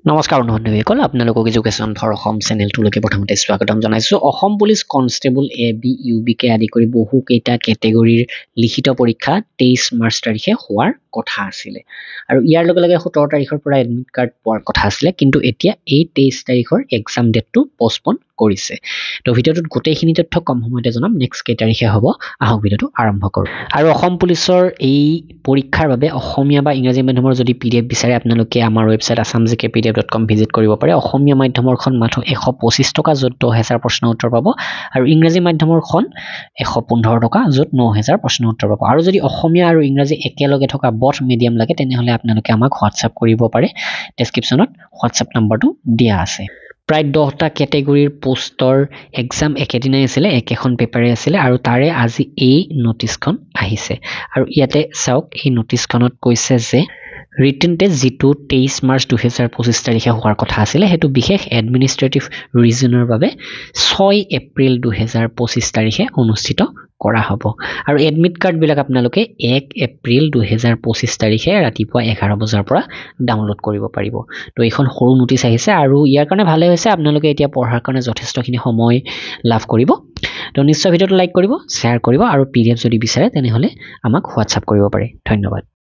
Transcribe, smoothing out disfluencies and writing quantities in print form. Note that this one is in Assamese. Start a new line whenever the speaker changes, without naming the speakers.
নমস্কাৰ বন্ধুসকল আপোনালোকক এডুকেশ্যন ফৰ অসম চেনেলটোলৈকে প্ৰথমতে স্বাগতম জনাইছো অসম পুলিচ কনষ্টেবল এবি ইউবিকে আদি কৰি বহু কেইটা কেটেগৰীৰ লিখিত পৰীক্ষা 23 মাৰ্চ তাৰিখে হোৱাৰ কথা আছিল আৰু ইয়াৰ লগে লগে 17 তাৰিখৰ পৰা এডমিট কাৰ্ড পোৱাৰ কথা আছিল কিন্তু এতিয়া এই 23 তাৰিখৰ এক্সাম ডেটটো পোষ্টপন কৰিছে তো ভিডিওটোত গোটেইখিনি তথ্য কম সময়তে জনাম নেক্সট কেই তাৰিখে হ'ব আহক ভিডিওটো আৰম্ভ কৰো আৰু অসম পুলিচৰ এই পৰীক্ষাৰ বাবে অসমীয়া বা ইংৰাজী মাধ্যমৰ যদি পিডিএফ বিচাৰে আপোনালোকে আমাৰ ৱেবসাইট assamgkpdf.com ভিজিট কৰিব পাৰে অসমীয়া মাধ্যমৰখন মাত্ৰ 125 টকা যত 10000 প্ৰশ্ন উত্তৰ পাব আৰু ইংৰাজী মাধ্যমৰখন 115 টকা যত 9000 প্ৰশ্ন উত্তৰ পাব আৰু যদি অসমীয়া আৰু ইংৰাজী একেলগে থকা বথ মিডিয়াম লাগে তেনেহলে আপোনালোকে আমাক হোৱাটসএপ কৰিব পাৰে ডেসক্ৰিপচনত হোৱাটসএপ নম্বৰটো দিয়া আছে প্ৰায় 10টা কেটেগৰীৰ পোষ্টৰ এক্সাম একেদিনাই আছিল একেখন পেপাৰে আছিল আৰু তাৰে আজি এই নোটিছখন আহিছে আৰু ইয়াতে চাওক এই নোটিছখনত কৈছে যে ৰিটেন টেষ্ট যেটো 23 মাৰ্চ 2025 তাৰিখে হোৱাৰ কথা আছিল হেতু বিশেষ এডমিনিষ্ট্ৰেটিভ ৰিজনৰ বাবে 6 এপ্ৰিল 2025 তাৰিখে অনুষ্ঠিত কৰা হ'ব আৰু এডমিট কাৰ্ড বিলাক আপোনালোকে 1 এপ্ৰিল 2025 তাৰিখে ৰাতিপুৱা 11 বজাৰ পৰা ডাউনলোড কৰিব পাৰিব তো এইখন সৰু নোটিছ আহিছে আৰু ইয়াৰ কাৰণে ভালে হৈছে আপোনালোকে এতিয়া পঢ়াৰ কাৰণে যথেষ্টখিনি সময় লাভ কৰিব তো নিশ্চয় ভিডিওটো লাইক কৰিব শ্বেয়াৰ কৰিব আৰু পিডিএফ যদি বিচাৰে তেনেহলে আমাক হোৱাটসএপ কৰিব পাৰে ধন্যবাদ